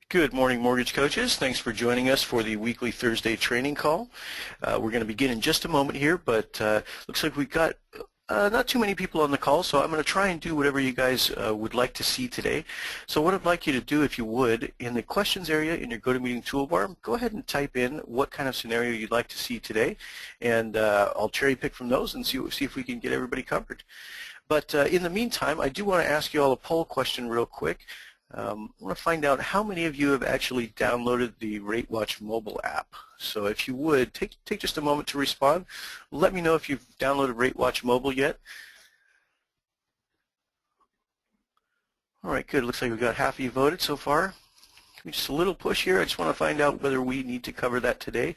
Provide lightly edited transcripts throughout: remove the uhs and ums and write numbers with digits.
Good morning, mortgage coaches. Thanks for joining us for the weekly Thursday training call. We're going to begin in just a moment here, but looks like we've got not too many people on the call, so I'm going to try and do whatever you guys would like to see today. So what I'd like you to do, if you would, in the questions area in your GoToMeeting toolbar, go ahead and type in what kind of scenario you'd like to see today, and I'll cherry pick from those and see if we can get everybody covered. But in the meantime, I do want to ask you all a poll question real quick. I want to find out how many of you have actually downloaded the RateWatch mobile app. So if you would, take just a moment to respond. Let me know if you've downloaded RateWatch mobile yet. All right, good. Looks like we've got half of you voted so far. Give me just a little push here. I just want to find out whether we need to cover that today.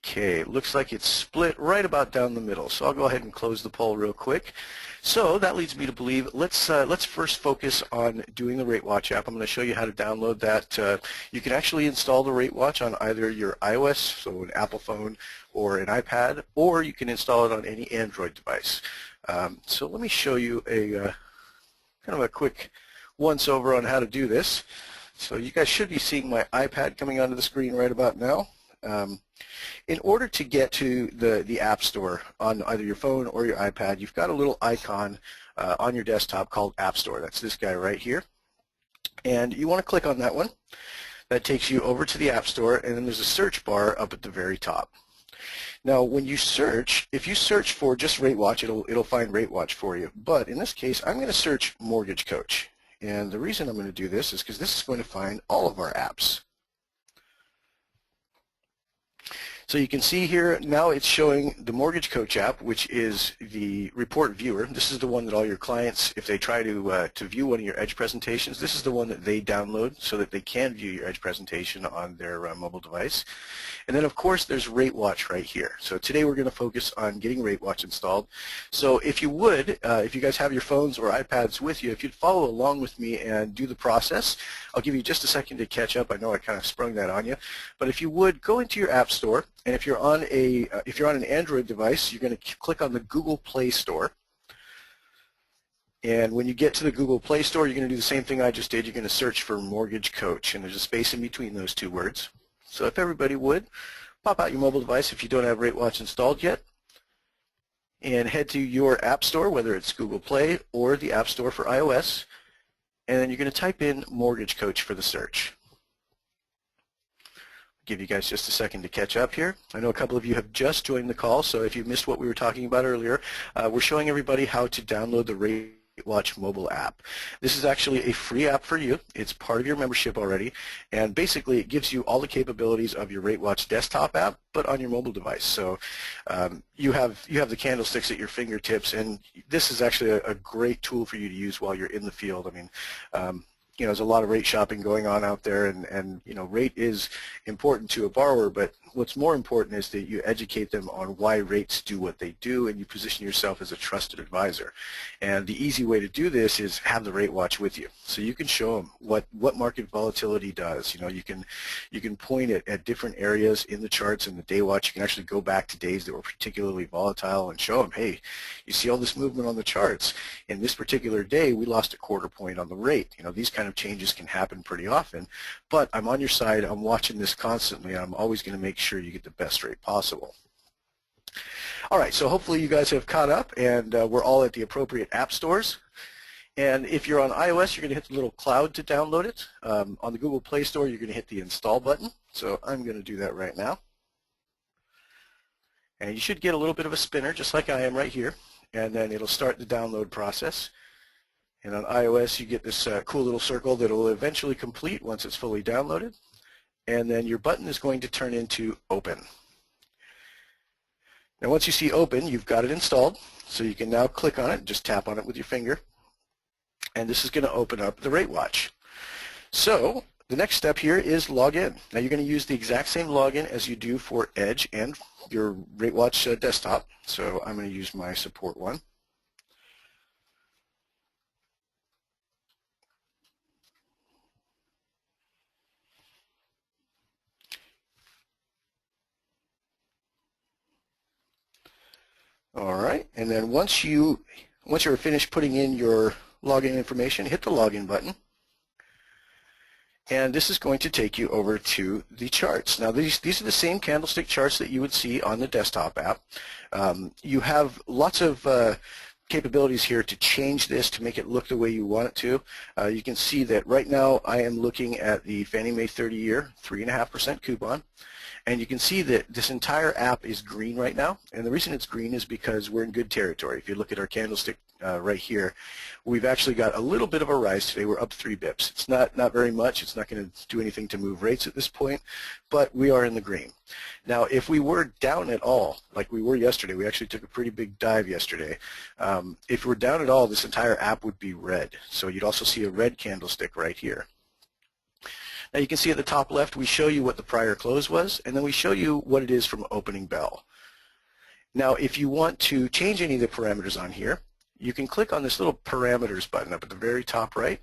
Okay, looks like it's split right about down the middle. So I'll go ahead and close the poll real quick. So that leads me to believe let's first focus on doing the RateWatch app. I'm going to show you how to download that. You can actually install the RateWatch on either your iOS, so an Apple phone, or an iPad, or you can install it on any Android device. So let me show you a kind of a quick once-over on how to do this. So you guys should be seeing my iPad coming onto the screen right about now. In order to get to the App Store on either your phone or your iPad, you've got a little icon on your desktop called App Store. That's this guy right here. And you want to click on that one. That takes you over to the App Store, and then there's a search bar up at the very top. Now, when you search, if you search for just RateWatch, it'll find RateWatch for you. But in this case, I'm going to search Mortgage Coach. And the reason I'm going to do this is because this is going to find all of our apps. So you can see here now it's showing the Mortgage Coach app, which is the report viewer. This is the one that all your clients, if they try to view one of your Edge presentations, this is the one that they download so that they can view your Edge presentation on their mobile device. And then of course there's RateWatch right here. So today we're going to focus on getting RateWatch installed. So if you would, if you guys have your phones or iPads with you, if you'd follow along with me and do the process, I'll give you just a second to catch up. I know I kind of sprung that on you, but if you would, go into your App Store. And if you're on an Android device, you're going to click on the Google Play Store. And when you get to the Google Play Store, you're going to do the same thing I just did. You're going to search for Mortgage Coach, and there's a space in between those two words. So if everybody would, pop out your mobile device if you don't have RateWatch installed yet, and head to your App Store, whether it's Google Play or the App Store for iOS, and then you're going to type in Mortgage Coach for the search. Give you guys just a second to catch up here. I know a couple of you have just joined the call, so if you missed what we were talking about earlier, we're showing everybody how to download the RateWatch mobile app. This is actually a free app for you. It's part of your membership already, and basically it gives you all the capabilities of your RateWatch desktop app, but on your mobile device. So you have the candlesticks at your fingertips, and this is actually a great tool for you to use while you're in the field. I mean, you know, there's a lot of rate shopping going on out there, and you know, rate is important to a borrower, but what's more important is that you educate them on why rates do what they do, and you position yourself as a trusted advisor. And the easy way to do this is have the RateWatch with you, so you can show them what market volatility does. You know, you can point it at different areas in the charts in the day watch. You can actually go back to days that were particularly volatile and show them, hey, you see all this movement on the charts. In this particular day, we lost a quarter point on the rate. You know, these kind of changes can happen pretty often, but I'm on your side. I'm watching this constantly. I'm always going to make sure you get the best rate possible. All right, so hopefully you guys have caught up, and we're all at the appropriate app stores. And if you're on iOS, you're going to hit the little cloud to download it. On the Google Play Store, you're going to hit the install button. So I'm going to do that right now. And you should get a little bit of a spinner, just like I am right here, and then it'll start the download process. And on iOS, you get this cool little circle that will eventually complete once it's fully downloaded. And then your button is going to turn into Open. Now once you see Open, you've got it installed, so you can now click on it, just tap on it with your finger, and this is going to open up the RateWatch. So the next step here is log in. Now you're going to use the exact same login as you do for Edge and your RateWatch desktop, so I'm going to use my support one. All right, and then once you're finished putting in your login information, hit the login button. And this is going to take you over to the charts. Now these are the same candlestick charts that you would see on the desktop app. You have lots of capabilities here to change this to make it look the way you want it to. You can see that right now I am looking at the Fannie Mae 30-year 3.5% coupon. And you can see that this entire app is green right now. And the reason it's green is because we're in good territory. If you look at our candlestick right here, we've actually got a little bit of a rise today. We're up 3 bips. It's not very much. It's not going to do anything to move rates at this point, but we are in the green. Now, if we were down at all, like we were yesterday, we actually took a pretty big dive yesterday. If we're down at all, this entire app would be red. So you'd also see a red candlestick right here. Now you can see at the top left, we show you what the prior close was, and then we show you what it is from opening bell. Now if you want to change any of the parameters on here, you can click on this little parameters button up at the very top right.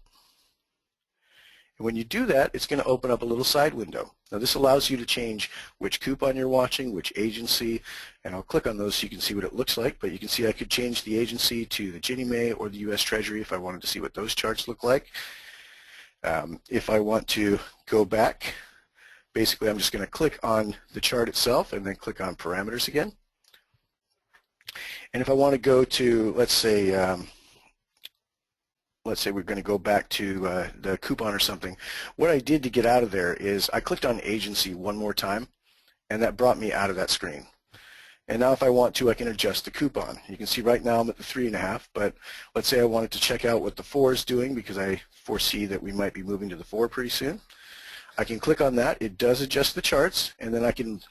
And when you do that, it's going to open up a little side window. Now this allows you to change which coupon you're watching, which agency, and I'll click on those so you can see what it looks like. But you can see I could change the agency to the Ginnie Mae or the U.S. Treasury if I wanted to see what those charts look like. If I want to go back, basically I'm just going to click on the chart itself and then click on parameters again. And if I want to go to, let's say we're going to go back to the coupon or something, what I did to get out of there is I clicked on agency one more time, and that brought me out of that screen. And now if I want to, I can adjust the coupon. You can see right now I'm at the 3.5, but let's say I wanted to check out what the 4 is doing because I foresee that we might be moving to the 4 pretty soon. I can click on that. It does adjust the charts, and then I can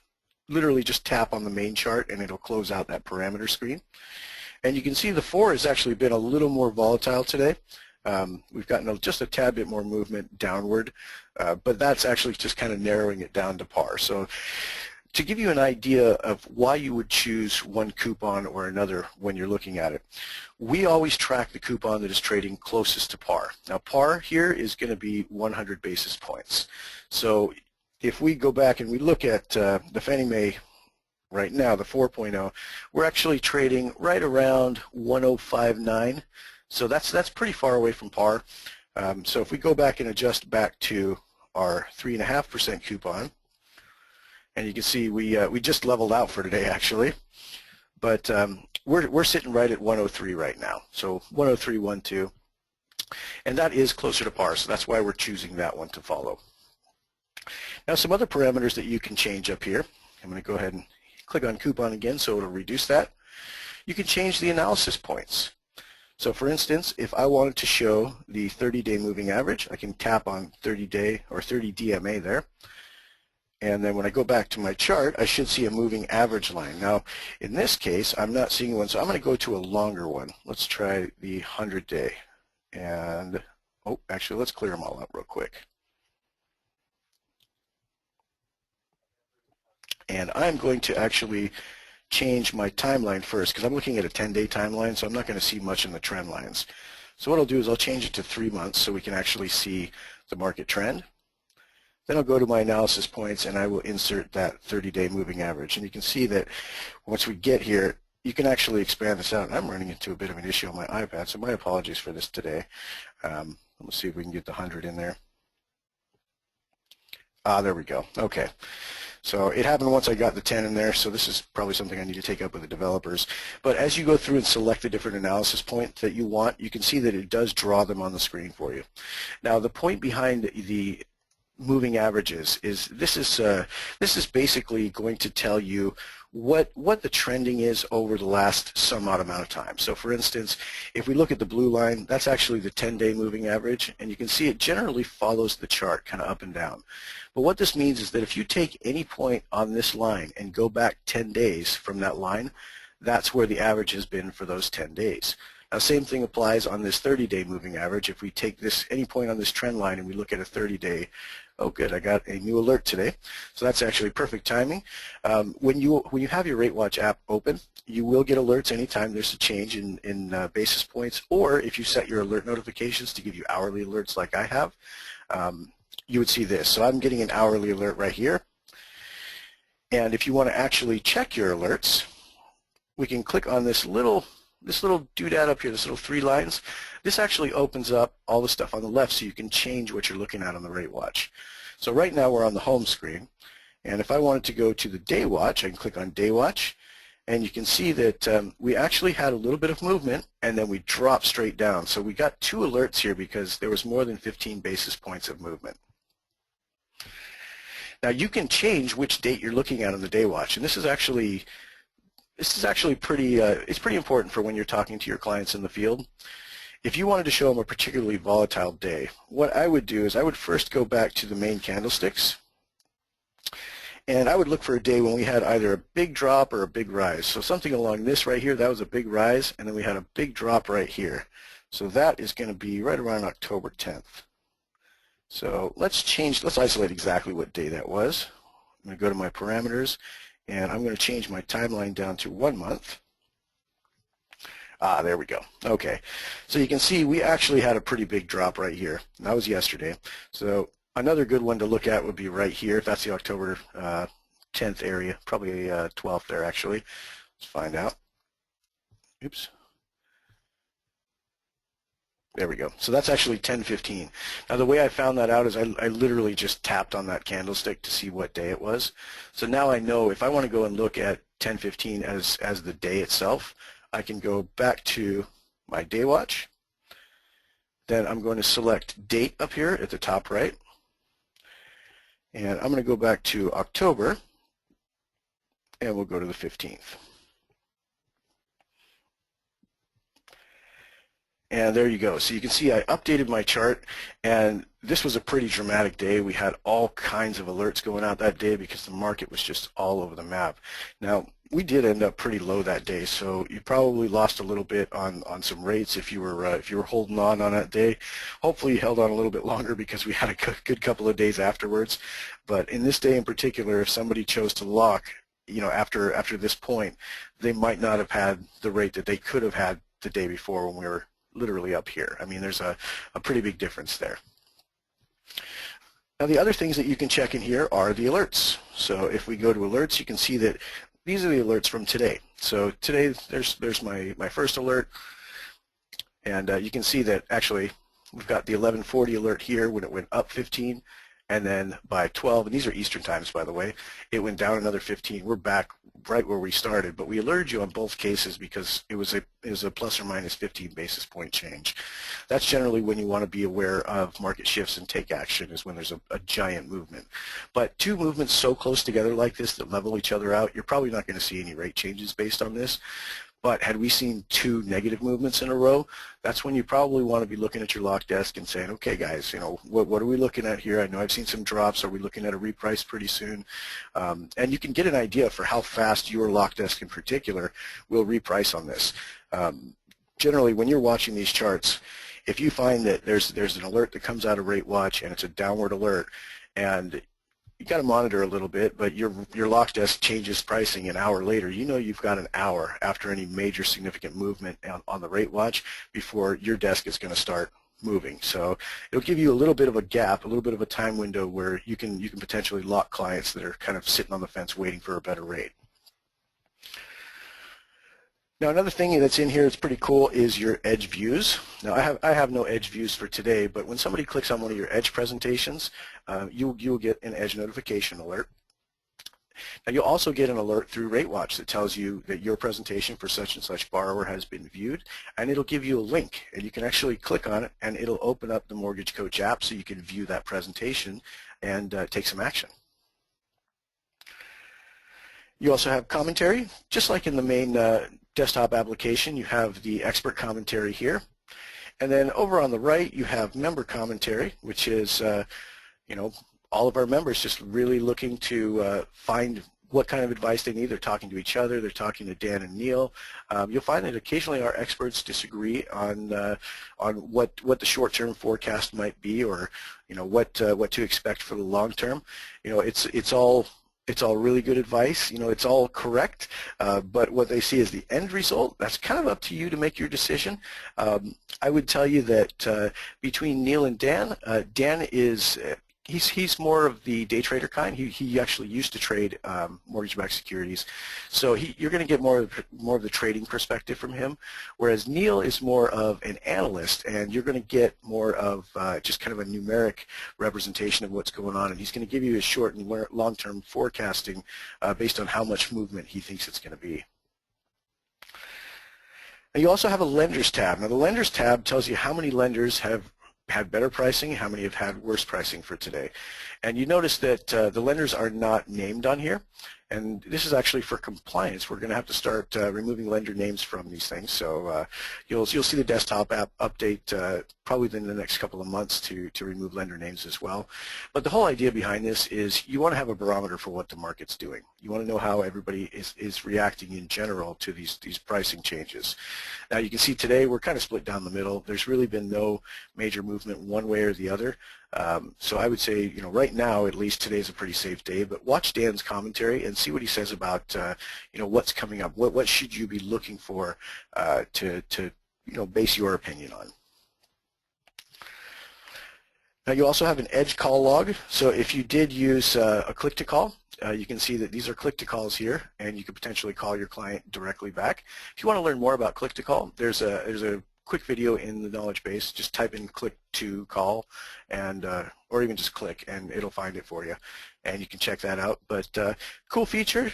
literally just tap on the main chart and it'll close out that parameter screen. And you can see the 4 has actually been a little more volatile today. We've gotten just a tad bit more movement downward, but that's actually just kind of narrowing it down to par. So to give you an idea of why you would choose one coupon or another when you're looking at it, we always track the coupon that is trading closest to par. Now par here is going to be 100 basis points. So if we go back and we look at the Fannie Mae right now, the 4.0, we're actually trading right around 105.9. So that's pretty far away from par. So if we go back and adjust back to our 3.5% coupon, and you can see we just leveled out for today actually, but we're sitting right at 103 right now. So 103.12, and that is closer to par. So that's why we're choosing that one to follow. Now some other parameters that you can change up here. I'm going to go ahead and click on coupon again so it'll reduce that. You can change the analysis points. So for instance, if I wanted to show the 30-day moving average, I can tap on 30-day or 30 DMA there. And then when I go back to my chart, I should see a moving average line. Now, in this case, I'm not seeing one, so I'm going to go to a longer one. Let's try the 100-day. And, oh, actually, let's clear them all up real quick. And I'm going to actually change my timeline first because I'm looking at a 10-day timeline, so I'm not going to see much in the trend lines. So what I'll do is I'll change it to 3 months so we can actually see the market trend. Then I'll go to my analysis points and I will insert that 30-day moving average. And you can see that once we get here, you can actually expand this out. I'm running into a bit of an issue on my iPad, so my apologies for this today. Let's see if we can get the 100 in there. There we go. Okay. So it happened once I got the 10 in there, so this is probably something I need to take up with the developers. But as you go through and select the different analysis points that you want, you can see that it does draw them on the screen for you. Now the point behind the moving averages is this is basically going to tell you what the trending is over the last some odd amount of time. So for instance, if we look at the blue line, that's actually the 10-day moving average, and you can see it generally follows the chart kind of up and down. But what this means is that if you take any point on this line and go back 10 days from that line, that's where the average has been for those 10 days. Now same thing applies on this 30-day moving average. If we take any point on this trend line and we look at a 30-day, oh good, I got a new alert today. So that's actually perfect timing. When you have your RateWatch app open, you will get alerts anytime there's a change in basis points, or if you set your alert notifications to give you hourly alerts like I have, you would see this. So I'm getting an hourly alert right here. And if you want to actually check your alerts, we can click on this little this little doodad up here, this little 3 lines, this actually opens up all the stuff on the left so you can change what you're looking at on the rate watch. So right now we're on the home screen, and if I wanted to go to the day watch, I can click on day watch, and you can see that we actually had a little bit of movement and then we dropped straight down. So we got 2 alerts here because there was more than 15 basis points of movement. Now you can change which date you're looking at on the day watch, and this is actually pretty it's pretty important for when you're talking to your clients in the field. If you wanted to show them a particularly volatile day, what I would do is I would first go back to the main candlesticks, and I would look for a day when we had either a big drop or a big rise. So something along this right here, that was a big rise, and then we had a big drop right here. So that is going to be right around October 10th. So let's isolate exactly what day that was. I'm going to go to my parameters, and I'm going to change my timeline down to 1 month. There we go. Okay, so you can see we actually had a pretty big drop right here. And that was yesterday. So another good one to look at would be right here. If that's the October 10th area, probably 12th there actually. Let's find out. Oops. There we go. So that's actually 10:15. Now the way I found that out is I literally just tapped on that candlestick to see what day it was. So now I know if I want to go and look at 10:15 as the day itself, I can go back to my day watch. Then I'm going to select date up here at the top right. And I'm going to go back to October, and we'll go to the 15th. And there you go. So you can see I updated my chart, and this was a pretty dramatic day. We had all kinds of alerts going out that day because the market was just all over the map. Now, we did end up pretty low that day, so you probably lost a little bit on some rates if you were holding on that day. Hopefully you held on a little bit longer because we had a good couple of days afterwards. But in this day in particular, if somebody chose to lock, after this point, they might not have had the rate that they could have had the day before when we were literally up here. I mean, there's a pretty big difference there. Now the other things that you can check in here are the alerts. So if we go to alerts, you can see that these are the alerts from today. So today there's my first alert, and you can see that actually we've got the 11:40 alert here when it went up 15, and then by 12, and these are Eastern times by the way, it went down another 15. We're back right where we started, but we alerted you on both cases because it was a plus or minus 15 basis point change. That's generally when you want to be aware of market shifts and take action, is when there's a giant movement. But 2 movements so close together like this that level each other out, you're probably not going to see any rate changes based on this. But had we seen 2 negative movements in a row, that's when you probably want to be looking at your lock desk and saying, okay guys, what are we looking at here? I know I've seen some drops. Are we looking at a reprice pretty soon? And you can get an idea for how fast your lock desk in particular will reprice on this. Generally, when you're watching these charts, if you find that there's an alert that comes out of rate watch and it's a downward alert, and you got to monitor a little bit, but your lock desk changes pricing an hour later, you've got an hour after any major significant movement on the rate watch before your desk is going to start moving. So it'll give you a little bit of a gap, a little bit of a time window where you can potentially lock clients that are kind of sitting on the fence waiting for a better rate. Now another thing that's in here that's pretty cool is your edge views. Now I have no edge views for today, but when somebody clicks on one of your edge presentations, you will get an edge notification alert. Now you'll also get an alert through RateWatch that tells you that your presentation for such and such borrower has been viewed, and it'll give you a link, and you can actually click on it and it'll open up the Mortgage Coach app so you can view that presentation and take some action. You also have commentary, just like in the main desktop application. You have the expert commentary here, and then over on the right you have member commentary, which is all of our members just really looking to find what kind of advice they need. They're talking to each other, they're talking to Dan and Neil. You'll find that occasionally our experts disagree on what the short-term forecast might be, or what to expect for the long term. It's all really good advice. It's all correct, but what they see as the end result, that's kind of up to you to make your decision. I would tell you that between Neil and Dan, Dan is He's more of the day trader kind. He actually used to trade mortgage-backed securities, so you're going to get more of the trading perspective from him. Whereas Neil is more of an analyst, and you're going to get more of just kind of a numeric representation of what's going on. And he's going to give you a short and long-term forecasting based on how much movement he thinks it's going to be. And you also have a lenders tab. Now the lenders tab tells you how many lenders have had better pricing, how many have had worse pricing for today. And you notice that the lenders are not named on here, and this is actually for compliance. We're going to have to start removing lender names from these things, so you'll see the desktop app update probably within the next couple of months to remove lender names as well. But the whole idea behind this is you want to have a barometer for what the market's doing. You want to know how everybody is reacting in general to these pricing changes. Now you can see today we're kind of split down the middle. There's really been no major movement one way or the other. So I would say, right now, at least today's a pretty safe day, but watch Dan's commentary and see what he says about, what's coming up. What should you be looking for to base your opinion on? Now you also have an edge call log. So if you did use a click to call, you can see that these are click to calls here, and you could potentially call your client directly back. If you want to learn more about click to call, there's a quick video in the knowledge base. Just type in click to call, and or even just click, and it'll find it for you, and you can check that out. But cool feature.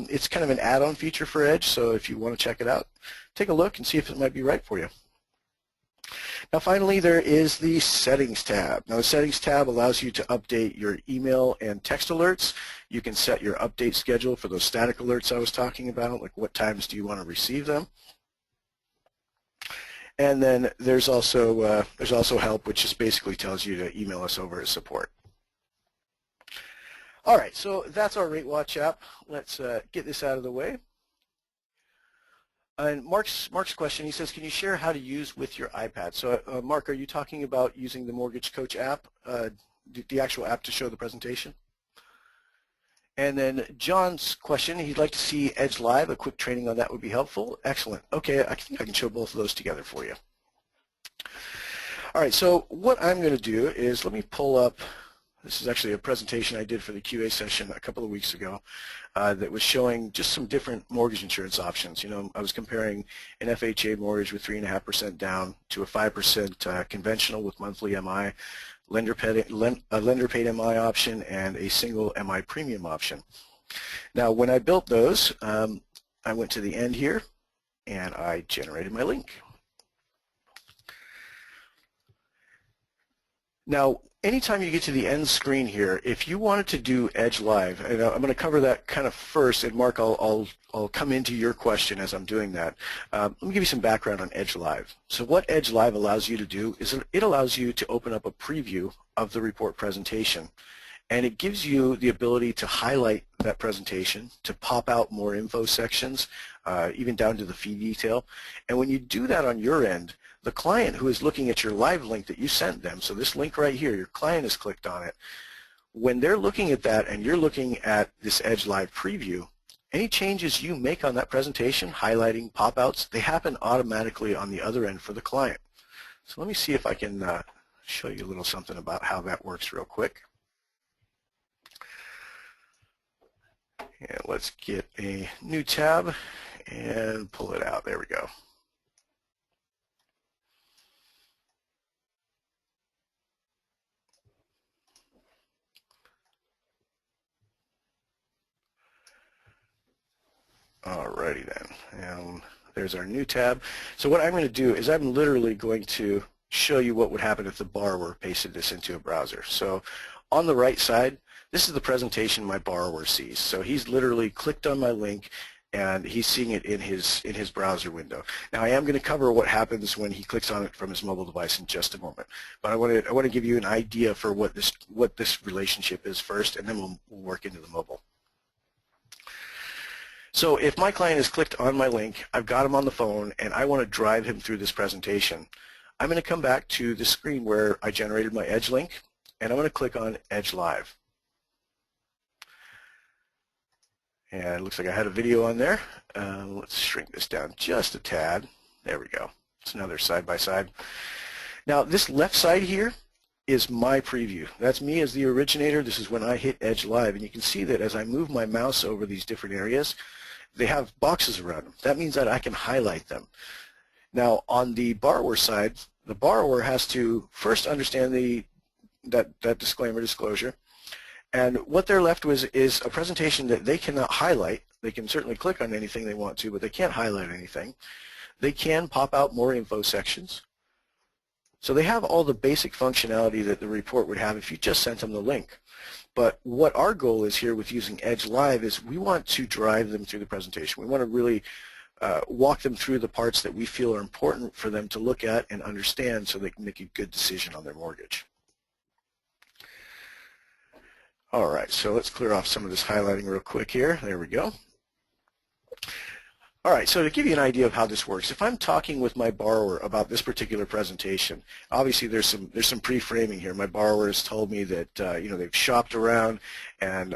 It's kind of an add-on feature for Edge, so if you want to check it out, take a look and see if it might be right for you. Now finally, there is the Settings tab. Now the Settings tab allows you to update your email and text alerts. You can set your update schedule for those static alerts I was talking about, like what times do you want to receive them. And then there's also help, which just basically tells you to email us over at support. All right, so that's our Rate Watch app. Let's get this out of the way. And Mark's question, he says, can you share how to use with your iPad? So Mark, are you talking about using the Mortgage Coach app, the actual app to show the presentation? And then John's question, he'd like to see Edge Live. A quick training on that would be helpful. Excellent. Okay, I think I can show both of those together for you. All right, so what I'm going to do is let me pull up, this is actually a presentation I did for the QA session a couple of weeks ago that was showing just some different mortgage insurance options. I was comparing an FHA mortgage with 3.5% down to a 5% conventional with monthly MI, lender paid MI option, and a single MI premium option. Now when I built those, I went to the end here and I generated my link. Now anytime you get to the end screen here, if you wanted to do Edge Live, and I'm going to cover that kind of first, and Mark, I'll come into your question as I'm doing that. Let me give you some background on Edge Live. So what Edge Live allows you to do is it allows you to open up a preview of the report presentation, and it gives you the ability to highlight that presentation, to pop out more info sections, even down to the fee detail. And when you do that on your end, the client who is looking at your live link that you sent them, so this link right here, your client has clicked on it, when they're looking at that and you're looking at this Edge Live preview, any changes you make on that presentation, highlighting, pop-outs, they happen automatically on the other end for the client. So let me see if I can show you a little something about how that works real quick. And let's get a new tab and pull it out. There we go. Alrighty then, and there's our new tab. So what I'm going to do is I'm literally going to show you what would happen if the borrower pasted this into a browser. So on the right side, this is the presentation my borrower sees. So he's literally clicked on my link and he's seeing it in his browser window. Now I am going to cover what happens when he clicks on it from his mobile device in just a moment. But I want to give you an idea for what this relationship is first, and then we'll work into the mobile. So if my client has clicked on my link, I've got him on the phone, and I want to drive him through this presentation, I'm going to come back to the screen where I generated my Edge link, and I'm going to click on Edge Live. And it looks like I had a video on there. Let's shrink this down just a tad. There we go. It's another side-by-side. Now this left side here is my preview. That's me as the originator. This is when I hit Edge Live, and you can see that as I move my mouse over these different areas, they have boxes around them. That means that I can highlight them. Now, on the borrower side, the borrower has to first understand that disclosure, and what they're left with is a presentation that they cannot highlight. They can certainly click on anything they want to, but they can't highlight anything. They can pop out more info sections. So they have all the basic functionality that the report would have if you just sent them the link. But what our goal is here with using Edge Live is we want to drive them through the presentation. We want to really walk them through the parts that we feel are important for them to look at and understand so they can make a good decision on their mortgage. All right, so let's clear off some of this highlighting real quick here. There we go. All right, so to give you an idea of how this works, if I'm talking with my borrower about this particular presentation, obviously there's some pre-framing here. My borrower has told me that they've shopped around, and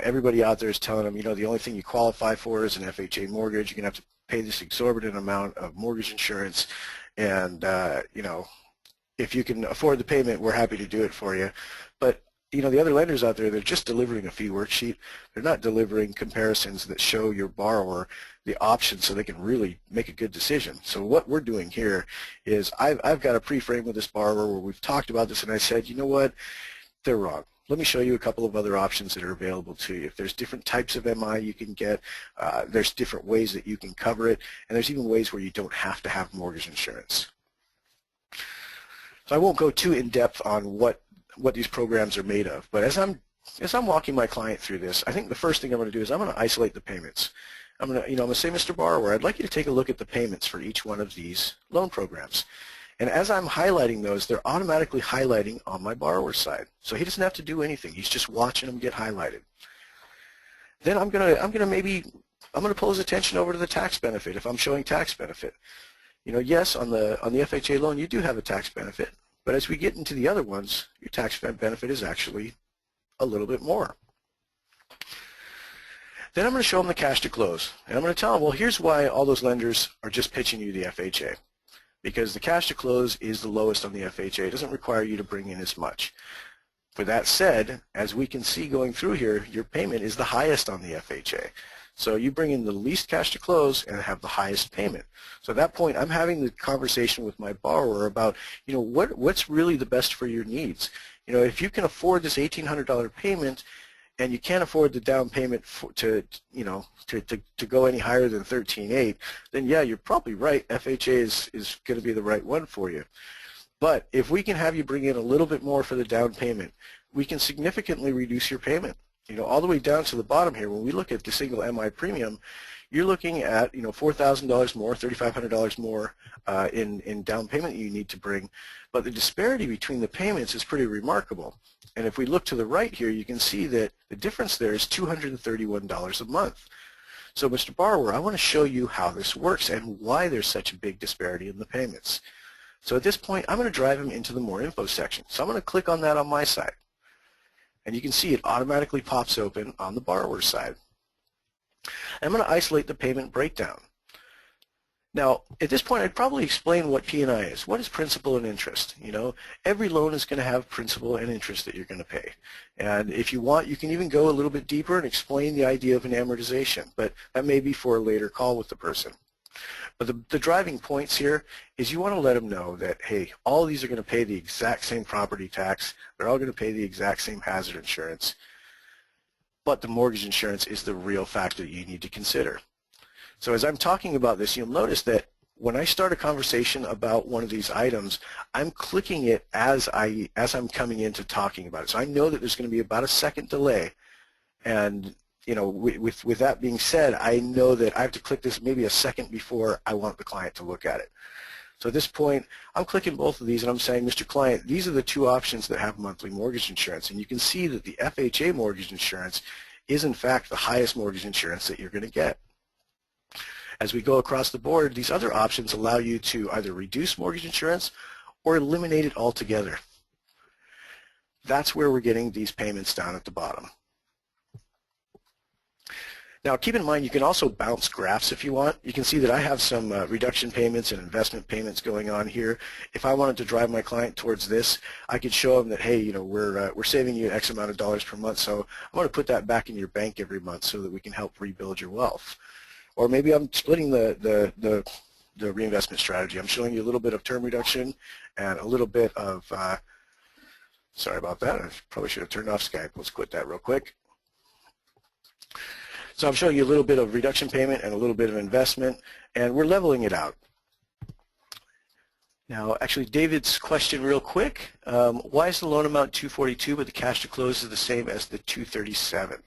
everybody out there is telling them, the only thing you qualify for is an FHA mortgage. You're gonna have to pay this exorbitant amount of mortgage insurance, and if you can afford the payment, we're happy to do it for you. But the other lenders out there, they're just delivering a fee worksheet. They're not delivering comparisons that show your borrower the options so they can really make a good decision. So what we're doing here is I've got a pre-frame with this borrower where we've talked about this, and I said, you know what, they're wrong. Let me show you a couple of other options that are available to you. If there's different types of MI you can get, there's different ways that you can cover it, and there's even ways where you don't have to have mortgage insurance. So I won't go too in-depth on what these programs are made of, but as I'm walking my client through this, I think the first thing I'm going to do is I'm going to isolate the payments. I'm going to say, Mr. Borrower, I'd like you to take a look at the payments for each one of these loan programs. And as I'm highlighting those, they're automatically highlighting on my borrower's side. So he doesn't have to do anything. He's just watching them get highlighted. Then I'm going to pull his attention over to the tax benefit if I'm showing tax benefit. Yes, on the FHA loan you do have a tax benefit, but as we get into the other ones, your tax benefit is actually a little bit more. Then I'm going to show them the cash to close, and I'm going to tell them, well, here's why all those lenders are just pitching you the FHA. Because the cash to close is the lowest on the FHA. It doesn't require you to bring in as much. With that said, as we can see going through here, your payment is the highest on the FHA. So you bring in the least cash to close and have the highest payment. So at that point, I'm having the conversation with my borrower about, what's really the best for your needs. If you can afford this $1,800 payment, and you can't afford the down payment to go any higher than 13.8, then yeah, you're probably right. FHA is going to be the right one for you. But if we can have you bring in a little bit more for the down payment, we can significantly reduce your payment. All the way down to the bottom here, when we look at the single MI premium, you're looking at $4,000 more, $3,500 more in down payment you need to bring. But the disparity between the payments is pretty remarkable. And if we look to the right here, you can see that the difference there is $231 a month. So Mr. Borrower, I want to show you how this works and why there's such a big disparity in the payments. So at this point, I'm going to drive him into the More Info section. So I'm going to click on that on my side. And you can see it automatically pops open on the borrower's side. I'm going to isolate the payment breakdown. Now, at this point, I'd probably explain what P&I is. What is principal and interest? Every loan is going to have principal and interest that you're going to pay. And if you want, you can even go a little bit deeper and explain the idea of an amortization, but that may be for a later call with the person. But the driving points here is you want to let them know that, hey, all of these are going to pay the exact same property tax. They're all going to pay the exact same hazard insurance. But the mortgage insurance is the real factor that you need to consider. So as I'm talking about this, you'll notice that when I start a conversation about one of these items, I'm clicking it as I'm coming into talking about it. So I know that there's going to be about a second delay. And with that being said, I know that I have to click this maybe a second before I want the client to look at it. So at this point, I'm clicking both of these and I'm saying, Mr. Client, these are the two options that have monthly mortgage insurance. And you can see that the FHA mortgage insurance is in fact the highest mortgage insurance that you're going to get. As we go across the board, these other options allow you to either reduce mortgage insurance or eliminate it altogether. That's where we're getting these payments down at the bottom. Now keep in mind you can also bounce graphs if you want. You can see that I have some reduction payments and investment payments going on here. If I wanted to drive my client towards this, I could show them that, hey, you know, we're saving you X amount of dollars per month, so I want to put that back in your bank every month so that we can help rebuild your wealth. Or maybe I'm splitting the reinvestment strategy. I'm showing you a little bit of term reduction and a little bit of, sorry about that, I probably should have turned off Skype. Let's quit that real quick. So I'm showing you a little bit of reduction payment and a little bit of investment, and we're leveling it out. Now, actually, David's question real quick, why is the loan amount 242 but the cash to close is the same as the 237?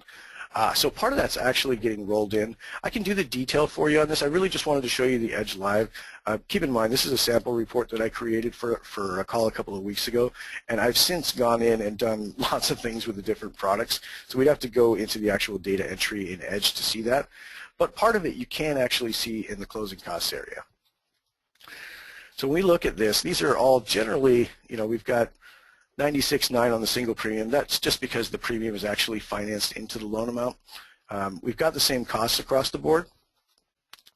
So part of that's actually getting rolled in. I can do the detail for you on this. I really just wanted to show you the Edge Live. Keep in mind, this is a sample report that I created for a call a couple of weeks ago, and I've since gone in and done lots of things with the different products. So we'd have to go into the actual data entry in Edge to see that. But part of it you can actually see in the closing costs area. So when we look at this, these are all generally, you know, we've got 96.9 on the single premium. That's just because the premium is actually financed into the loan amount. We've got the same costs across the board.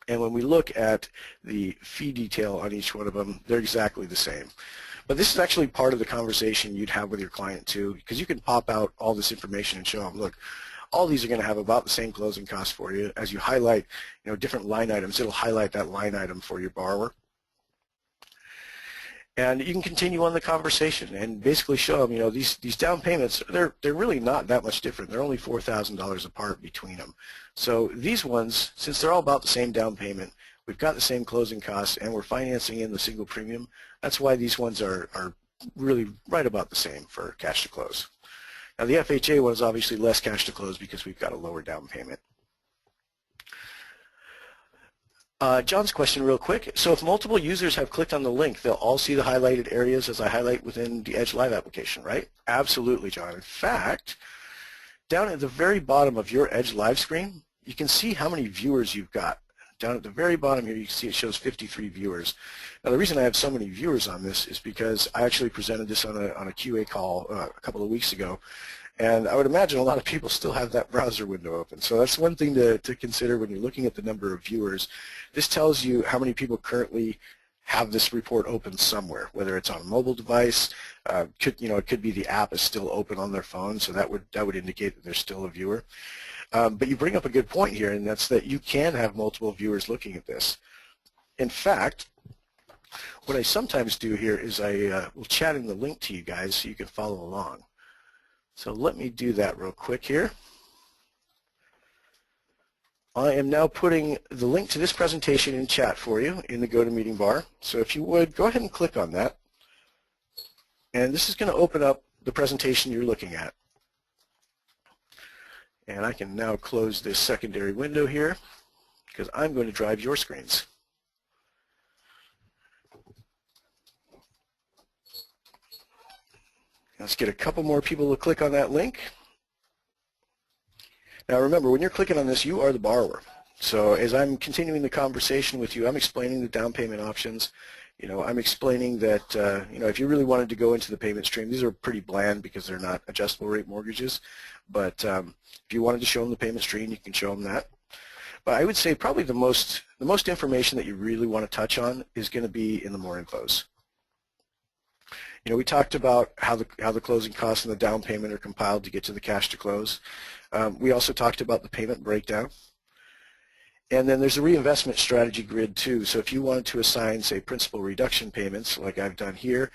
And when we look at the fee detail on each one of them, they're exactly the same. But this is actually part of the conversation you'd have with your client too, because you can pop out all this information and show them, look, all these are going to have about the same closing costs for you. As you highlight, you know, different line items, it'll highlight that line item for your borrower. And you can continue on the conversation and basically show them, you know, these down payments, they're really not that much different. They're only $4,000 apart between them. So these ones, since they're all about the same down payment, we've got the same closing costs, and we're financing in the single premium. That's why these ones are really right about the same for cash to close. Now the FHA one is obviously less cash to close because we've got a lower down payment. John's question real quick. So if multiple users have clicked on the link, they'll all see the highlighted areas as I highlight within the Edge Live application, right? Absolutely, John. In fact, down at the very bottom of your Edge Live screen, you can see how many viewers you've got. Down at the very bottom here, you can see it shows 53 viewers. Now, the reason I have so many viewers on this is because I actually presented this on a QA call a couple of weeks ago, and I would imagine a lot of people still have that browser window open. So that's one thing to consider when you're looking at the number of viewers. This tells you how many people currently have this report open somewhere, whether it's on a mobile device. It could be the app is still open on their phone, so that would indicate that there's still a viewer. But you bring up a good point here, and that's that you can have multiple viewers looking at this. In fact, what I sometimes do here is I will chat in the link to you guys so you can follow along. So let me do that real quick here. I am now putting the link to this presentation in chat for you in the GoToMeeting bar. So if you would, go ahead and click on that. And this is going to open up the presentation you're looking at. And I can now close this secondary window here because I'm going to drive your screens. Let's get a couple more people to click on that link. Now remember, when you're clicking on this, you are the borrower. So as I'm continuing the conversation with you, I'm explaining the down payment options. You know, I'm explaining that, you know, if you really wanted to go into the payment stream, these are pretty bland because they're not adjustable rate mortgages. But if you wanted to show them the payment stream, you can show them that. But I would say probably the most information that you really want to touch on is going to be in the more infos. You know, we talked about how the closing costs and the down payment are compiled to get to the cash to close. We also talked about the payment breakdown. And then there's a reinvestment strategy grid too. So if you wanted to assign, say, principal reduction payments like I've done here,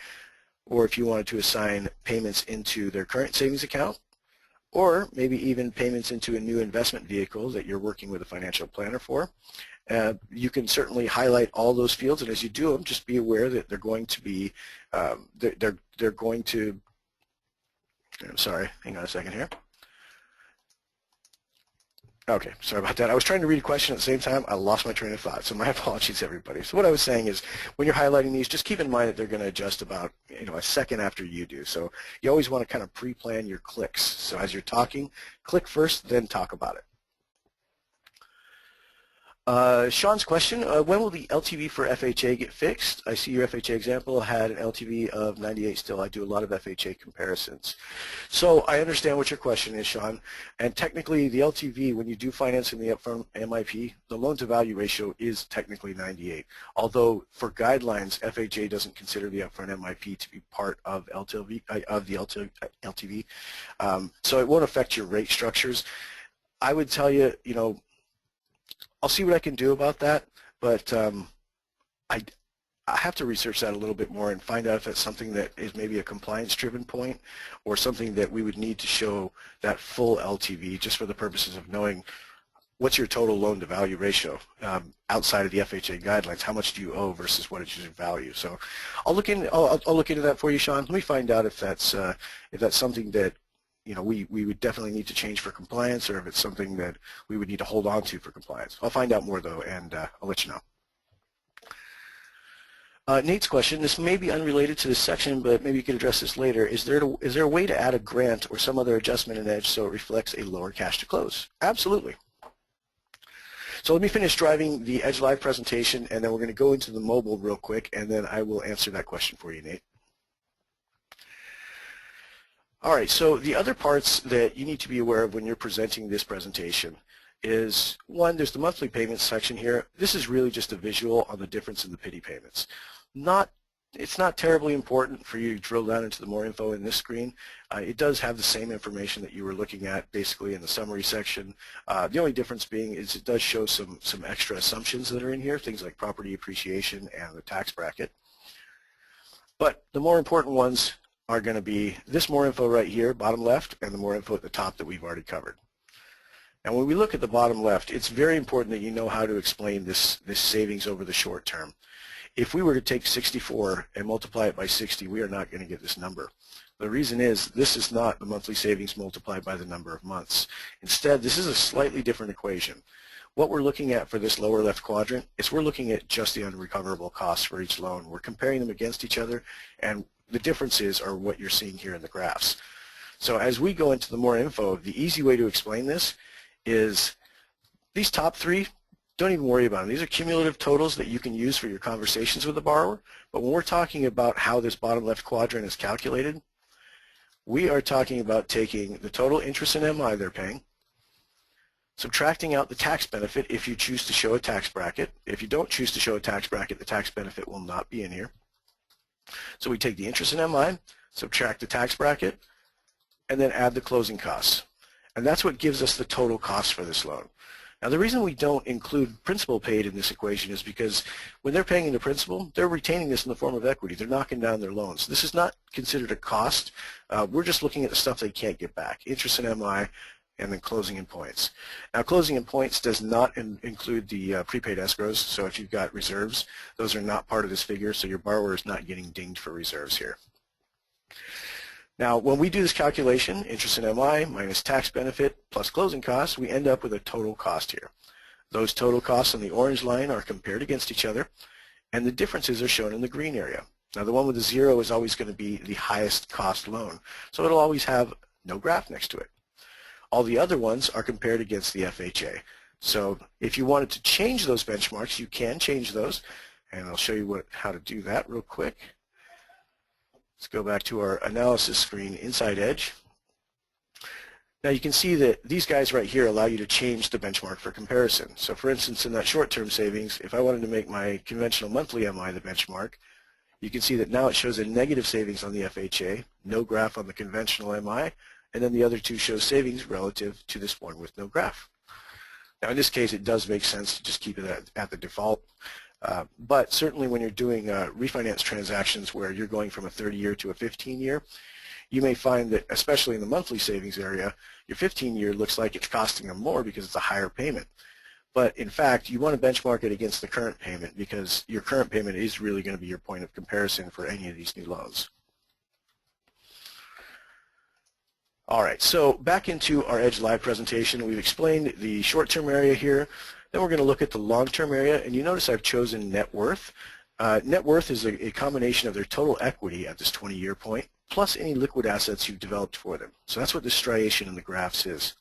or if you wanted to assign payments into their current savings account, or maybe even payments into a new investment vehicle that you're working with a financial planner for, you can certainly highlight all those fields, and as you do them, just be aware that they're going to be, they're going to, I'm sorry, hang on a second here. Okay, sorry about that. I was trying to read a question at the same time. I lost my train of thought, so my apologies, everybody. So what I was saying is, when you're highlighting these, just keep in mind that they're going to adjust about, you know, a second after you do. So you always want to kind of pre-plan your clicks. So as you're talking, click first, then talk about it. Sean's question, when will the LTV for FHA get fixed? I see your FHA example had an LTV of 98 still. I do a lot of FHA comparisons. So I understand what your question is, Sean. And technically the LTV, when you do finance in the upfront MIP, the loan to value ratio is technically 98. Although for guidelines, FHA doesn't consider the upfront MIP to be part of the LTV. So it won't affect your rate structures. I would tell you, you know, I'll see what I can do about that, but I have to research that a little bit more and find out if that's something that is maybe a compliance-driven point or something that we would need to show that full LTV just for the purposes of knowing what's your total loan-to-value ratio outside of the FHA guidelines. How much do you owe versus what is your value? So I'll look into that for you, Sean. Let me find out if that's something that we would definitely need to change for compliance, or if it's something that we would need to hold on to for compliance. I'll find out more though, and I'll let you know. Nate's question, this may be unrelated to this section, but maybe you could address this later. Is there a way to add a grant or some other adjustment in Edge so it reflects a lower cash to close? Absolutely. So let me finish driving the Edge Live presentation, and then we're going to go into the mobile real quick, and then I will answer that question for you, Nate. All right, so the other parts that you need to be aware of when you're presenting this presentation is, one, there's the monthly payments section here. This is really just a visual on the difference in the PITI payments. It's not terribly important for you to drill down into the more info in this screen. It does have the same information that you were looking at basically in the summary section. The only difference being is it does show some extra assumptions that are in here, things like property appreciation and the tax bracket. But the more important ones are going to be this more info right here, bottom left, and the more info at the top that we've already covered. And when we look at the bottom left, it's very important that you know how to explain this savings over the short term. If we were to take 64 and multiply it by 60, we are not going to get this number. The reason is this is not the monthly savings multiplied by the number of months. Instead, this is a slightly different equation. What we're looking at for this lower left quadrant is we're looking at just the unrecoverable costs for each loan. We're comparing them against each other, and the differences are what you're seeing here in the graphs. So as we go into the more info, the easy way to explain this is these top three, don't even worry about them. These are cumulative totals that you can use for your conversations with the borrower. But when we're talking about how this bottom left quadrant is calculated, we are talking about taking the total interest in MI they're paying, subtracting out the tax benefit if you choose to show a tax bracket. If you don't choose to show a tax bracket, the tax benefit will not be in here. So we take the interest in MI, subtract the tax bracket, and then add the closing costs. And that's what gives us the total cost for this loan. Now the reason we don't include principal paid in this equation is because when they're paying into principal, they're retaining this in the form of equity. They're knocking down their loans. This is not considered a cost. We're just looking at the stuff they can't get back, interest in MI, and then closing in points. Now closing in points does not include the prepaid escrows, so if you've got reserves, those are not part of this figure, so your borrower is not getting dinged for reserves here. Now when we do this calculation, interest in MI minus tax benefit plus closing costs, we end up with a total cost here. Those total costs on the orange line are compared against each other, and the differences are shown in the green area. Now the one with the 0 is always going to be the highest cost loan, so it'll always have no graph next to it. All the other ones are compared against the FHA. So if you wanted to change those benchmarks, you can change those, and I'll show you how to do that real quick. Let's go back to our analysis screen inside Edge. Now you can see that these guys right here allow you to change the benchmark for comparison. So for instance, in that short-term savings, if I wanted to make my conventional monthly MI the benchmark, you can see that now it shows a negative savings on the FHA, no graph on the conventional MI, and then the other two show savings relative to this one with no graph. Now in this case it does make sense to just keep it at the default, but certainly when you're doing refinance transactions where you're going from a 30-year to a 15-year, you may find that especially in the monthly savings area, your 15-year looks like it's costing them more because it's a higher payment. But in fact, you want to benchmark it against the current payment because your current payment is really going to be your point of comparison for any of these new loans. All right, so back into our Edge Live presentation. We've explained the short-term area here. Then we're going to look at the long-term area, and you notice I've chosen net worth. Net worth is a combination of their total equity at this 20-year point, plus any liquid assets you've developed for them. So that's what this striation in the graphs is.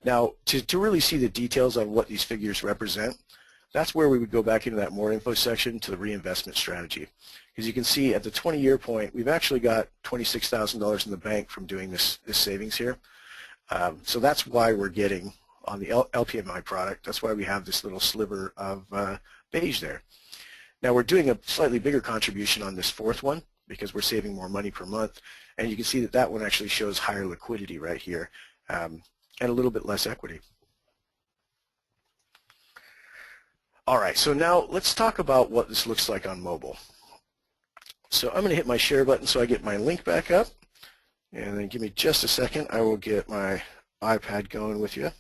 Now, to really see the details on what these figures represent, that's where we would go back into that more info section to the reinvestment strategy. Because you can see at the 20-year point, we've actually got $26,000 in the bank from doing this savings here. So that's why we're getting on the LPMI product, that's why we have this little sliver of beige there. Now we're doing a slightly bigger contribution on this fourth one because we're saving more money per month, and you can see that that one actually shows higher liquidity right here and a little bit less equity. All right, so now let's talk about what this looks like on mobile. So I'm going to hit my share button so I get my link back up, and then give me just a second. I will get my iPad going with you.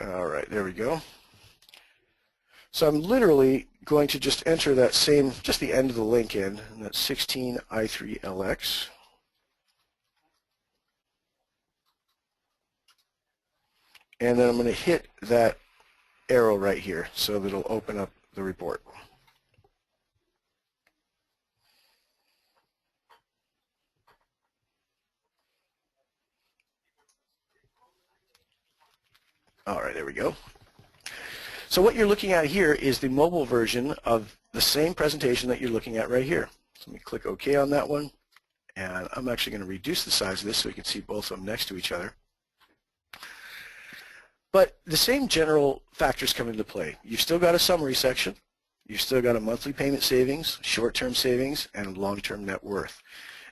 All right, there we go. So I'm literally going to just enter that same, just the end of the link in, and that's 16i3LX. And then I'm going to hit that arrow right here so that it'll open up the report. All right, there we go. So what you're looking at here is the mobile version of the same presentation that you're looking at right here. So let me click OK on that one, and I'm actually going to reduce the size of this so we can see both of them next to each other. But the same general factors come into play. You've still got a summary section, you've still got a monthly payment savings, short-term savings, and long-term net worth.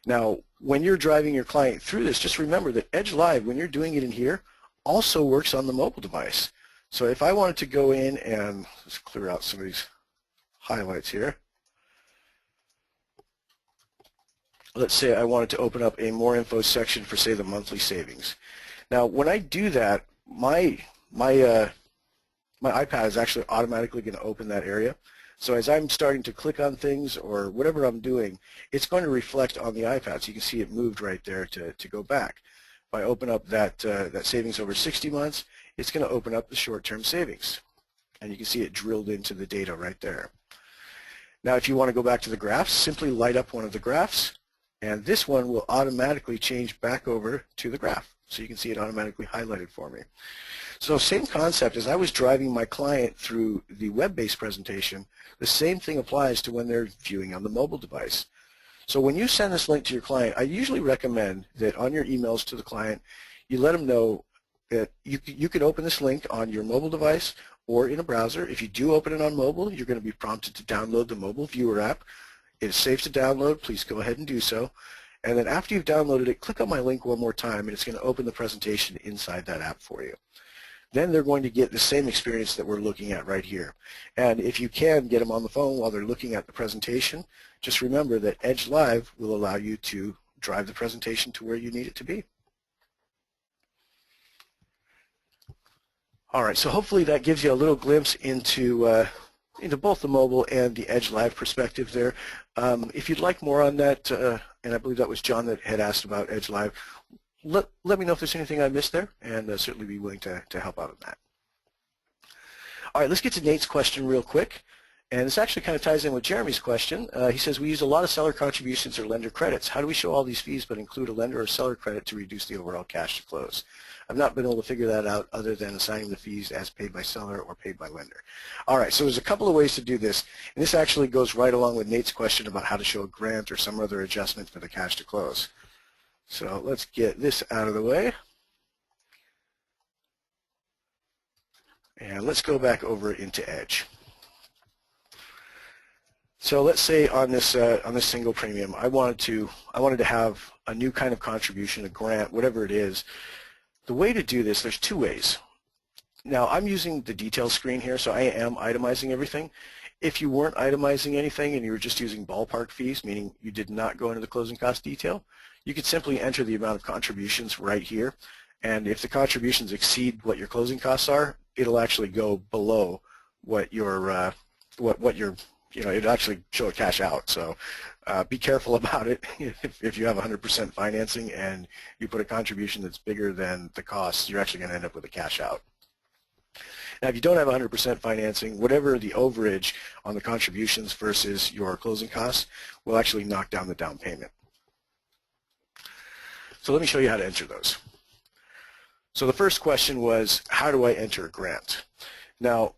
Now, when you're driving your client through this, just remember that Edge Live, when you're doing it in here, also works on the mobile device. So if I wanted to go in and just clear out some of these highlights here. Let's say I wanted to open up a more info section for, say, the monthly savings. Now, when I do that, my iPad is actually automatically going to open that area. So as I'm starting to click on things or whatever I'm doing, it's going to reflect on the iPad. So you can see it moved right there to go back. If I open up that savings over 60 months, it's going to open up the short-term savings. And you can see it drilled into the data right there. Now if you want to go back to the graphs, simply light up one of the graphs, and this one will automatically change back over to the graph. So you can see it automatically highlighted for me. So same concept, as I was driving my client through the web-based presentation, the same thing applies to when they're viewing on the mobile device. So when you send this link to your client, I usually recommend that on your emails to the client, you let them know that you can open this link on your mobile device or in a browser. If you do open it on mobile, you're going to be prompted to download the mobile viewer app. It is safe to download. Please go ahead and do so. And then after you've downloaded it, click on my link one more time, and it's going to open the presentation inside that app for you. Then they're going to get the same experience that we're looking at right here. And if you can get them on the phone while they're looking at the presentation, just remember that Edge Live will allow you to drive the presentation to where you need it to be. All right, so hopefully that gives you a little glimpse into both the mobile and the Edge Live perspective there. If you'd like more on that, and I believe that was John that had asked about Edge Live, let me know if there's anything I missed there, and certainly be willing to help out on that. All right, let's get to Nate's question real quick. And this actually kind of ties in with Jeremy's question. He says, we use a lot of seller contributions or lender credits. How do we show all these fees but include a lender or seller credit to reduce the overall cash to close? I've not been able to figure that out other than assigning the fees as paid by seller or paid by lender. All right, so there's a couple of ways to do this. And this actually goes right along with Nate's question about how to show a grant or some other adjustment for the cash to close. So let's get this out of the way. And let's go back over into Edge. So let's say on this single premium, I wanted to have a new kind of contribution, a grant, whatever it is. The way to do this, there's two ways. Now I'm using the detail screen here, so I am itemizing everything. If you weren't itemizing anything and you were just using ballpark fees, meaning you did not go into the closing cost detail, you could simply enter the amount of contributions right here. And if the contributions exceed what your closing costs are, it'll actually go below what your it'll actually show a cash out. So be careful about it. If you have 100% financing and you put a contribution that's bigger than the costs, you're actually going to end up with a cash out. Now, if you don't have 100% financing, whatever the overage on the contributions versus your closing costs will actually knock down the down payment. So let me show you how to enter those. So the first question was, how do I enter a grant? Now,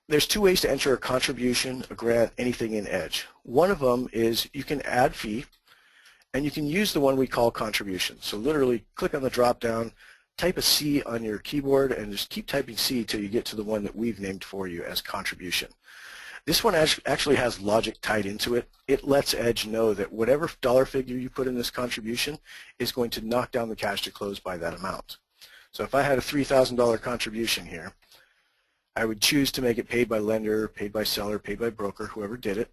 there's two ways to enter a contribution, a grant, anything in Edge. One of them is you can add fee, and you can use the one we call contribution. So literally click on the drop down, type a C on your keyboard, and just keep typing C till you get to the one that we've named for you as contribution. This one actually has logic tied into it. It lets Edge know that whatever dollar figure you put in this contribution is going to knock down the cash to close by that amount. So if I had a $3,000 contribution here, I would choose to make it paid by lender, paid by seller, paid by broker, whoever did it.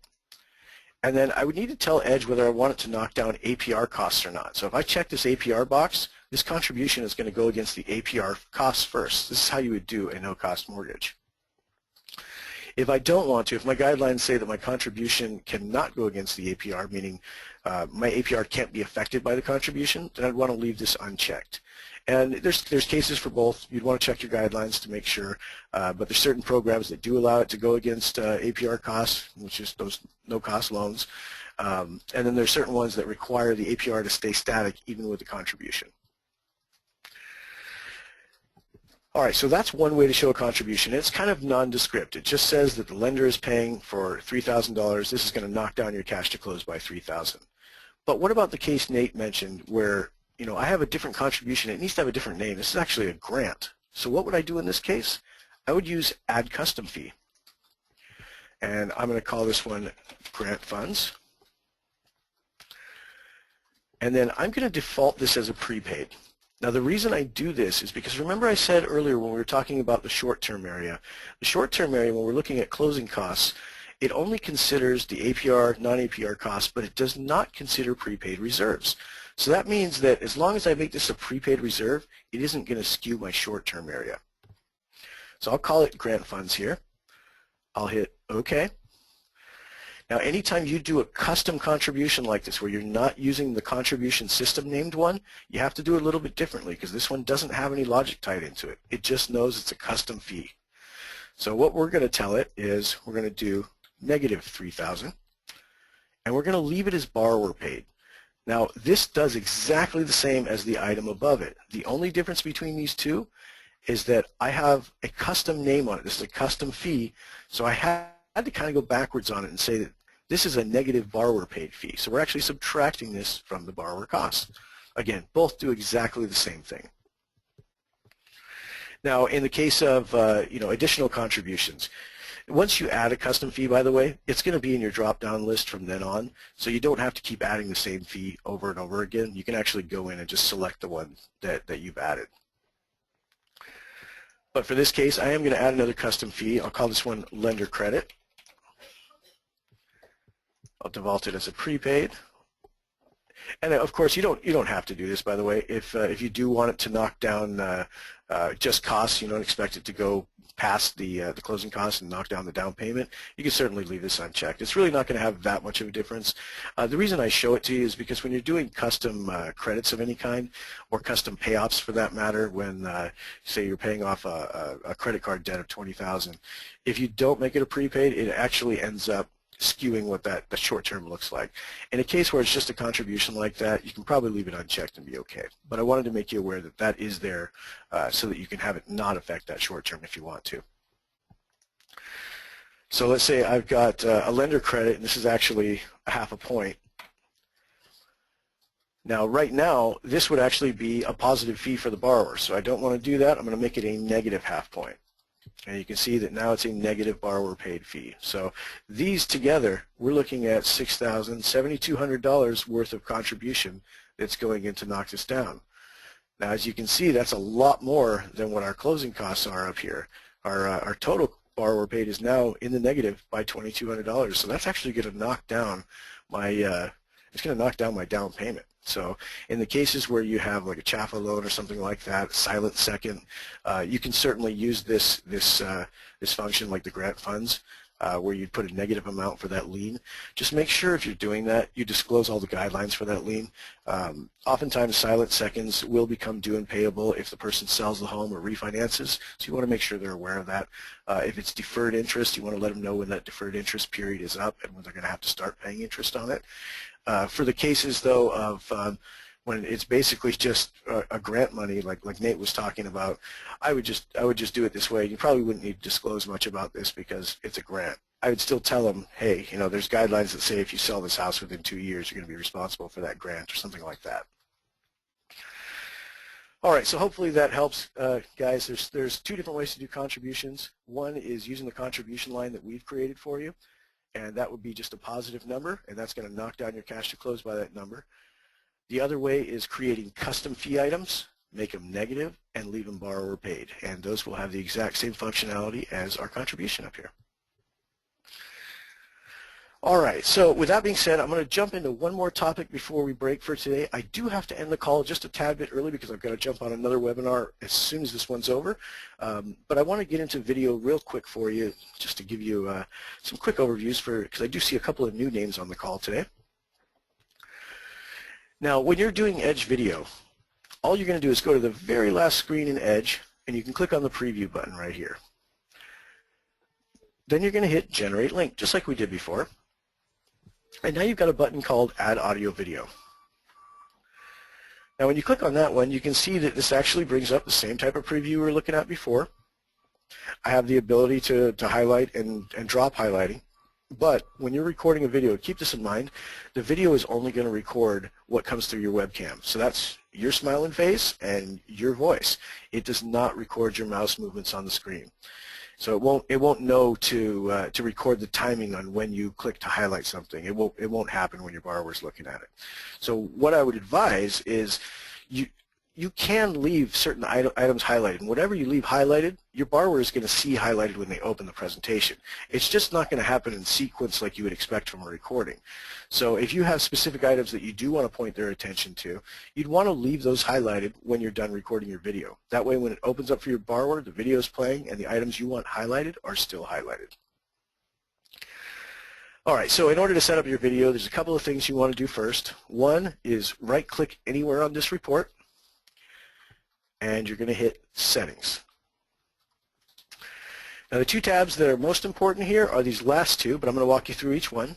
And then I would need to tell Edge whether I want it to knock down APR costs or not. So if I check this APR box, this contribution is going to go against the APR costs first. This is how you would do a no-cost mortgage. If I don't want to, if my guidelines say that my contribution cannot go against the APR, meaning my APR can't be affected by the contribution, then I'd want to leave this unchecked. And there's cases for both. You'd want to check your guidelines to make sure, but there's certain programs that do allow it to go against APR costs, which is those no-cost loans. And then there's certain ones that require the APR to stay static even with the contribution. All right, so that's one way to show a contribution. It's kind of nondescript. It just says that the lender is paying for $3,000. This is going to knock down your cash to close by $3,000. But what about the case Nate mentioned where, you know, I have a different contribution. It needs to have a different name. This is actually a grant. So what would I do in this case? I would use add custom fee. And I'm going to call this one grant funds. And then I'm going to default this as a prepaid. Now the reason I do this is because remember I said earlier when we were talking about the short-term area. The short-term area, when we're looking at closing costs, it only considers the APR, non-APR costs, but it does not consider prepaid reserves. So that means that as long as I make this a prepaid reserve, it isn't going to skew my short-term area. So I'll call it grant funds here. I'll hit OK. Now anytime you do a custom contribution like this where you're not using the contribution system named one, you have to do it a little bit differently because this one doesn't have any logic tied into it. It just knows it's a custom fee. So what we're going to tell it is we're going to do negative $3,000 and we're going to leave it as borrower paid. Now this does exactly the same as the item above it. The only difference between these two is that I have a custom name on it. This is a custom fee, so I had to kind of go backwards on it and say that this is a negative borrower paid fee. So we're actually subtracting this from the borrower cost. Again, both do exactly the same thing. Now, in the case of additional contributions, once you add a custom fee, by the way, it's going to be in your drop-down list from then on, so you don't have to keep adding the same fee over and over again. You can actually go in and just select the one that you've added. But for this case, I am going to add another custom fee. I'll call this one lender credit. I'll default it as a prepaid. And of course, you don't have to do this, by the way. If you do want it to knock down just costs, you don't expect it to go past the closing costs and knock down the down payment, you can certainly leave this unchecked. It's really not going to have that much of a difference. The reason I show it to you is because when you're doing custom credits of any kind, or custom payoffs for that matter, when say you're paying off a credit card debt of $20,000, if you don't make it a prepaid, it actually ends up skewing what the short term looks like. In a case where it's just a contribution like that, you can probably leave it unchecked and be okay. But I wanted to make you aware that that is there so that you can have it not affect that short term if you want to. So let's say I've got a lender credit, and this is actually a half a point. Now right now, this would actually be a positive fee for the borrower, so I don't want to do that. I'm going to make it a negative half point. And you can see that now it's a negative borrower paid fee. So these together, we're looking at $7,200 worth of contribution that's going in to knock this down. Now as you can see, that's a lot more than what our closing costs are up here. Our total borrower paid is now in the negative by $2,200. So that's actually going to knock down my down payment. So in the cases where you have like a CHFA loan or something like that, silent second, you can certainly use this function like the grant funds where you'd put a negative amount for that lien. Just make sure if you're doing that, you disclose all the guidelines for that lien. Oftentimes silent seconds will become due and payable if the person sells the home or refinances, so you want to make sure they're aware of that. If it's deferred interest, you want to let them know when that deferred interest period is up and when they're going to have to start paying interest on it. For the cases, though, of when it's basically just a grant money, like Nate was talking about, I would just do it this way. You probably wouldn't need to disclose much about this because it's a grant. I would still tell them, hey, you know, there's guidelines that say if you sell this house within 2 years, you're going to be responsible for that grant or something like that. All right, so hopefully that helps, guys. There's 2 different ways to do contributions. One is using the contribution line that we've created for you, and that would be just a positive number, and that's going to knock down your cash to close by that number. The other way is creating custom fee items, make them negative, and leave them borrower paid. And those will have the exact same functionality as our contribution up here. All right, so with that being said, I'm going to jump into one more topic before we break for today. I do have to end the call just a tad bit early because I've got to jump on another webinar as soon as this one's over. But I want to get into video real quick for you just to give you some quick overviews because I do see a couple of new names on the call today. Now, when you're doing Edge video, all you're going to do is go to the very last screen in Edge, and you can click on the preview button right here. Then you're going to hit Generate Link, just like we did before. And now you've got a button called Add Audio Video. Now, when you click on that one, you can see that this actually brings up the same type of preview we were looking at before. I have the ability to highlight and drop highlighting. But when you're recording a video, keep this in mind, the video is only going to record what comes through your webcam. So that's your smiling face and your voice. It does not record your mouse movements on the screen. So it won't know to record the timing on when you click to highlight something. It won't happen when your borrower's looking at it. So what I would advise is you can leave certain items highlighted, and whatever you leave highlighted, your borrower is going to see highlighted when they open the presentation. It's just not going to happen in sequence like you would expect from a recording. So if you have specific items that you do want to point their attention to, you'd want to leave those highlighted when you're done recording your video. That way when it opens up for your borrower, the video is playing and the items you want highlighted are still highlighted. All right, so in order to set up your video, there's a couple of things you want to do first. One is right-click anywhere on this report, and you're going to hit Settings. Now the 2 tabs that are most important here are these last 2, but I'm going to walk you through each one.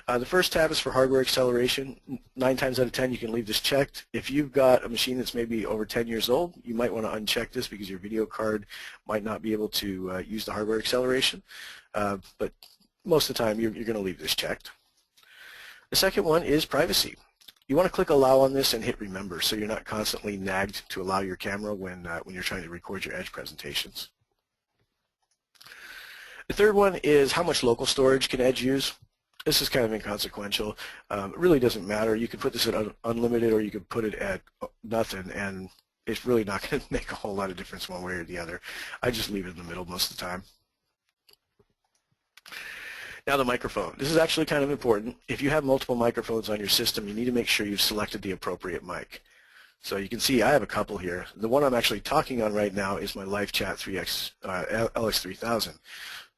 The first tab is for hardware acceleration. 9 times out of 10 you can leave this checked. If you've got a machine that's maybe over 10 years old, you might want to uncheck this because your video card might not be able to use the hardware acceleration. But most of the time you're going to leave this checked. The second one is privacy. You want to click Allow on this and hit Remember so you're not constantly nagged to allow your camera when you're trying to record your Edge presentations. The third one is how much local storage can Edge use. This is kind of inconsequential. It really doesn't matter. You can put this at unlimited or you can put it at nothing, and it's really not going to make a whole lot of difference one way or the other. I just leave it in the middle most of the time. Now the microphone. This is actually kind of important. If you have multiple microphones on your system, you need to make sure you've selected the appropriate mic. So you can see I have a couple here. The one I'm actually talking on right now is my LiveChat LX3000.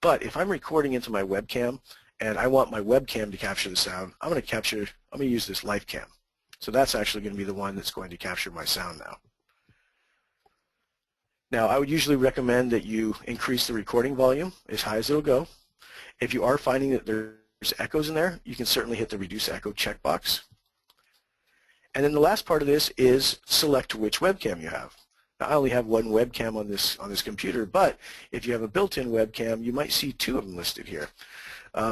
But if I'm recording into my webcam and I want my webcam to capture the sound, I'm going to use this LiveCam. So that's actually going to be the one that's going to capture my sound now. Now I would usually recommend that you increase the recording volume as high as it'll go. If you are finding that there's echoes in there, you can certainly hit the Reduce Echo checkbox. And then the last part of this is select which webcam you have. Now, I only have one webcam on this computer, but if you have a built-in webcam, you might see 2 of them listed here.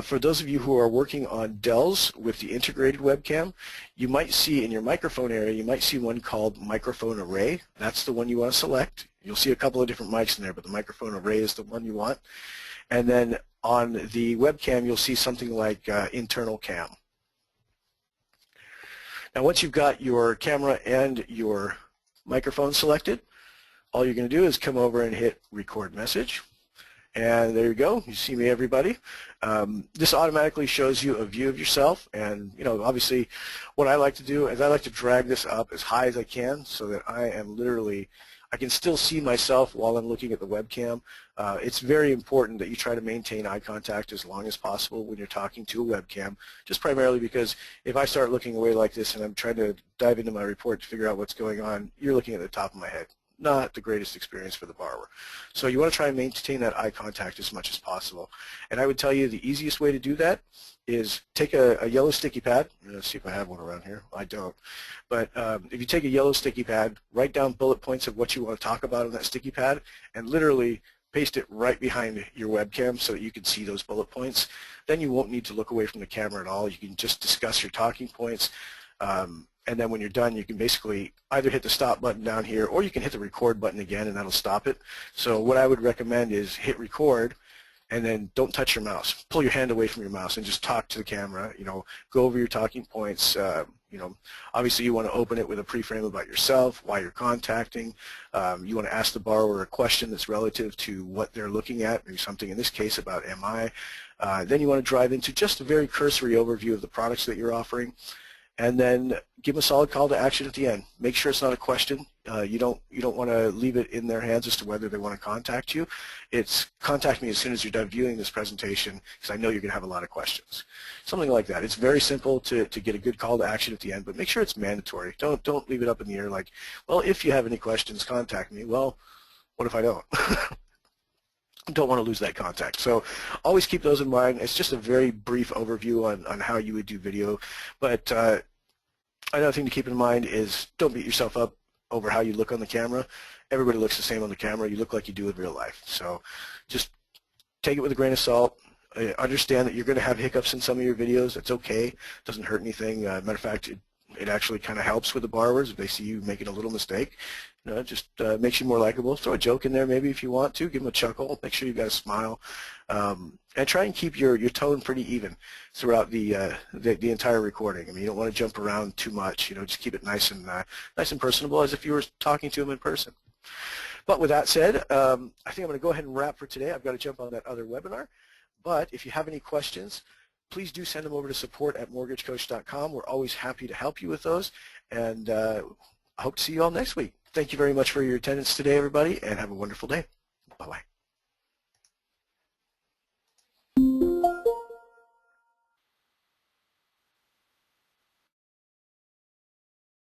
For those of you who are working on Dells with the integrated webcam, you might see in your microphone area, you might see one called Microphone Array. That's the one you want to select. You'll see a couple of different mics in there, but the Microphone Array is the one you want. And then on the webcam, you'll see something like Internal Cam. Now, once you've got your camera and your microphone selected, all you're going to do is come over and hit Record Message. And there you go. You see me, everybody. This automatically shows you a view of yourself. And, you know, obviously what I like to do is I like to drag this up as high as I can so that I am literally I can still see myself while I'm looking at the webcam. It's very important that you try to maintain eye contact as long as possible when you're talking to a webcam, just primarily because if I start looking away like this and I'm trying to dive into my report to figure out what's going on, you're looking at the top of my head. Not the greatest experience for the borrower. So you want to try and maintain that eye contact as much as possible. And I would tell you the easiest way to do that is take a yellow sticky pad. Let's see if I have one around here. I don't. But if you take a yellow sticky pad, write down bullet points of what you want to talk about on that sticky pad, and literally paste it right behind your webcam so that you can see those bullet points. Then you won't need to look away from the camera at all. You can just discuss your talking points. And then when you're done, you can basically either hit the stop button down here, or you can hit the record button again, and that'll stop it. So what I would recommend is hit record, and then don't touch your mouse. Pull your hand away from your mouse and just talk to the camera. You know, go over your talking points. You know, obviously you want to open it with a pre-frame about yourself, why you're contacting. You want to ask the borrower a question that's relative to what they're looking at, maybe something in this case about MI. Then you want to drive into just a very cursory overview of the products that you're offering. And then give them a solid call to action at the end. Make sure it's not a question. You don't want to leave it in their hands as to whether they want to contact you. It's contact me as soon as you're done viewing this presentation, because I know you're going to have a lot of questions. Something like that. It's very simple to get a good call to action at the end, but make sure it's mandatory. Don't leave it up in the air like, well, if you have any questions, contact me. Well, what if I don't? Don't want to lose that contact. So always keep those in mind. It's just a very brief overview on how you would do video. But another thing to keep in mind is don't beat yourself up over how you look on the camera. Everybody looks the same on the camera. You look like you do in real life. So just take it with a grain of salt. Understand that you're going to have hiccups in some of your videos. It's okay. It doesn't hurt anything. Matter of fact, it actually kind of helps with the borrowers if they see you making a little mistake. You know, it just makes you more likable. Throw a joke in there maybe if you want to. Give them a chuckle. Make sure you've got a smile. And try and keep your tone pretty even throughout the entire recording. I mean, you don't want to jump around too much. You know, just keep it nice and personable, as if you were talking to them in person. But with that said, I think I'm going to go ahead and wrap for today. I've got to jump on that other webinar. But if you have any questions, please do send them over to support@mortgagecoach.com. We're always happy to help you with those. And I hope to see you all next week. Thank you very much for your attendance today, everybody, and have a wonderful day. Bye-bye.